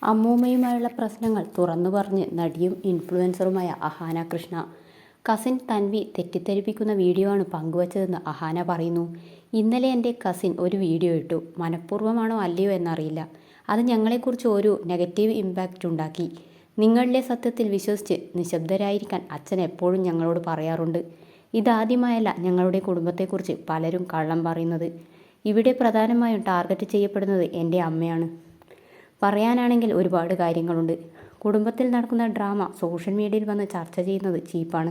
അമ്മൂമ്മയുമായുള്ള പ്രശ്നങ്ങൾ തുറന്നു പറഞ്ഞ് നടിയും ഇൻഫ്ലുവൻസറുമായ അഹാന കൃഷ്ണ. കസിൻ തൻവി തെറ്റിദ്ധരിപ്പിക്കുന്ന വീഡിയോ ആണ് പങ്കുവച്ചതെന്ന് അഹാന പറയുന്നു. ഇന്നലെ എൻ്റെ കസിൻ ഒരു വീഡിയോ ഇട്ടു. മനഃപൂർവ്വമാണോ അല്ലയോ എന്നറിയില്ല. അത് ഞങ്ങളെക്കുറിച്ച് ഒരു നെഗറ്റീവ് ഇമ്പാക്റ്റ് ഉണ്ടാക്കി. നിങ്ങളിലെ സത്യത്തിൽ വിശ്വസിച്ച് നിശബ്ദരായിരിക്കാൻ അച്ഛൻ എപ്പോഴും ഞങ്ങളോട് പറയാറുണ്ട്. ഇതാദ്യമായല്ല ഞങ്ങളുടെ കുടുംബത്തെക്കുറിച്ച് പലരും കള്ളം പറയുന്നത്. ഇവിടെ പ്രധാനമായും ടാർഗറ്റ് ചെയ്യപ്പെടുന്നത് എൻ്റെ അമ്മയാണ്. പറയാനാണെങ്കിൽ ഒരുപാട് കാര്യങ്ങളുണ്ട്. കുടുംബത്തിൽ നടക്കുന്ന ഡ്രാമ സോഷ്യൽ മീഡിയയിൽ വന്ന് ചർച്ച ചെയ്യുന്നത് ചീപ്പാണ്.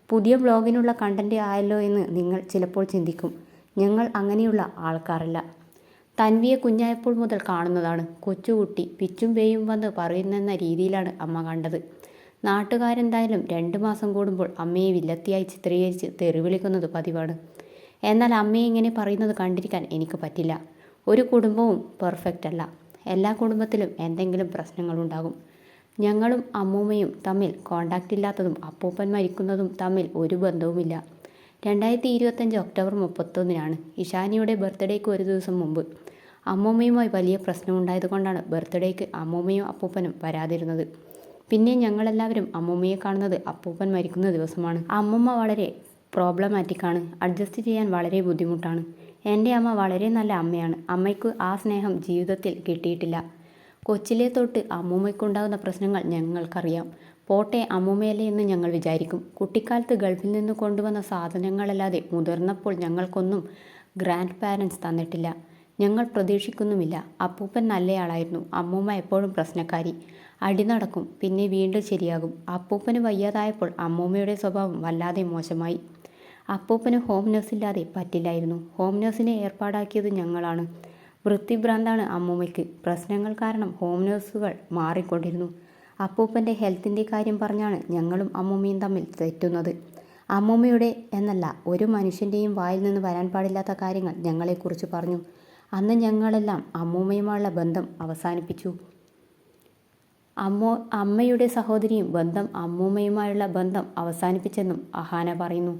പുതിയ ബ്ലോഗിനുള്ള കണ്ടന്റ് ആയല്ലോ എന്ന് നിങ്ങൾ ചിലപ്പോൾ ചിന്തിക്കും. ഞങ്ങൾ അങ്ങനെയുള്ള ആൾക്കാരല്ല. തൻവിയെ കുഞ്ഞായപ്പോൾ മുതൽ കാണുന്നതാണ്. കൊച്ചുകുട്ടി പിച്ചും പേയും വന്ന് പറയുന്നെന്ന രീതിയിലാണ് അമ്മ കണ്ടത്. നാട്ടുകാരെന്തായാലും 2 മാസം കൂടുമ്പോൾ അമ്മയെ വില്ലത്തിയായി ചിത്രീകരിച്ച് തെറിവിളിക്കുന്നത് പതിവാണ്. എന്നാൽ അമ്മയെ ഇങ്ങനെ പറയുന്നത് കണ്ടിരിക്കാൻ എനിക്ക് പറ്റില്ല. ഒരു കുടുംബവും പെർഫെക്റ്റ് അല്ല. എല്ലാ കുടുംബത്തിലും എന്തെങ്കിലും പ്രശ്നങ്ങളുണ്ടാകും. ഞങ്ങളും അമ്മൂമ്മയും തമ്മിൽ കോണ്ടാക്റ്റ് ഇല്ലാത്തതും അപ്പൂപ്പൻ മരിക്കുന്നതും തമ്മിൽ ഒരു ബന്ധവുമില്ല. 2025 ഒക്ടോബർ 31 ഇഷാനിയുടെ ബർത്ത്ഡേക്ക് ഒരു ദിവസം മുമ്പ് അമ്മൂമ്മയുമായി വലിയ പ്രശ്നമുണ്ടായതുകൊണ്ടാണ് ബർത്ത്ഡേക്ക് അമ്മൂമ്മയും അപ്പൂപ്പനും വരാതിരുന്നത്. പിന്നെ ഞങ്ങളെല്ലാവരും അമ്മൂമ്മയെ കാണുന്നത് അപ്പൂപ്പൻ മരിക്കുന്ന ദിവസമാണ്. അമ്മൂമ്മ വളരെ പ്രോബ്ലമാറ്റിക്കാണ്. അഡ്ജസ്റ്റ് ചെയ്യാൻ വളരെ ബുദ്ധിമുട്ടാണ്. എൻ്റെ അമ്മ വളരെ നല്ല അമ്മയാണ്. അമ്മയ്ക്ക് ആ സ്നേഹം ജീവിതത്തിൽ കിട്ടിയിട്ടില്ല. കൊച്ചിലെ തൊട്ട് അമ്മൂമ്മയ്ക്കുണ്ടാകുന്ന പ്രശ്നങ്ങൾ ഞങ്ങൾക്കറിയാം. പോട്ടെ, അമ്മൂമ്മയല്ലേ എന്ന് ഞങ്ങൾ വിചാരിക്കും. കുട്ടിക്കാലത്ത് ഗൾഫിൽ നിന്ന് കൊണ്ടുവന്ന സാധനങ്ങളല്ലാതെ മുതിർന്നപ്പോൾ ഞങ്ങൾക്കൊന്നും ഗ്രാൻഡ് പാരൻസ് തന്നിട്ടില്ല. ഞങ്ങൾ പ്രതീക്ഷിക്കുന്നുമില്ല. അപ്പൂപ്പൻ നല്ലയാളായിരുന്നു. അമ്മൂമ്മ എപ്പോഴും പ്രശ്നക്കാരി. അടി നടക്കും, പിന്നെ വീണ്ടും ശരിയാകും. അപ്പൂപ്പന് വയ്യാതായപ്പോൾ അമ്മൂമ്മയുടെ സ്വഭാവം വല്ലാതെ മോശമായി. അപ്പൂപ്പന് ഹോം നഴ്സില്ലാതെ പറ്റില്ലായിരുന്നു. ഹോം നഴ്സിനെ ഏർപ്പാടാക്കിയത് ഞങ്ങളാണ്. വൃത്തിഭ്രാന്താണ് അമ്മൂമ്മയ്ക്ക്. പ്രശ്നങ്ങൾ കാരണം ഹോം നഴ്സുകൾ മാറിക്കൊണ്ടിരുന്നു. അപ്പൂപ്പൻ്റെ ഹെൽത്തിൻ്റെ കാര്യം പറഞ്ഞാണ് ഞങ്ങളും അമ്മൂമ്മയും തമ്മിൽ തെറ്റുന്നത്. അമ്മൂമ്മയുടെ എന്നല്ല, ഒരു മനുഷ്യൻ്റെയും വായിൽ നിന്ന് വരാൻ പാടില്ലാത്ത കാര്യങ്ങൾ ഞങ്ങളെക്കുറിച്ച് പറഞ്ഞു. അന്ന് ഞങ്ങളെല്ലാം അമ്മൂമ്മയുമായുള്ള ബന്ധം അവസാനിപ്പിച്ചു. അമ്മയുടെ സഹോദരിയും ബന്ധം അമ്മൂമ്മയുമായുള്ള ബന്ധം അവസാനിപ്പിച്ചെന്നും അഹാന പറയുന്നു.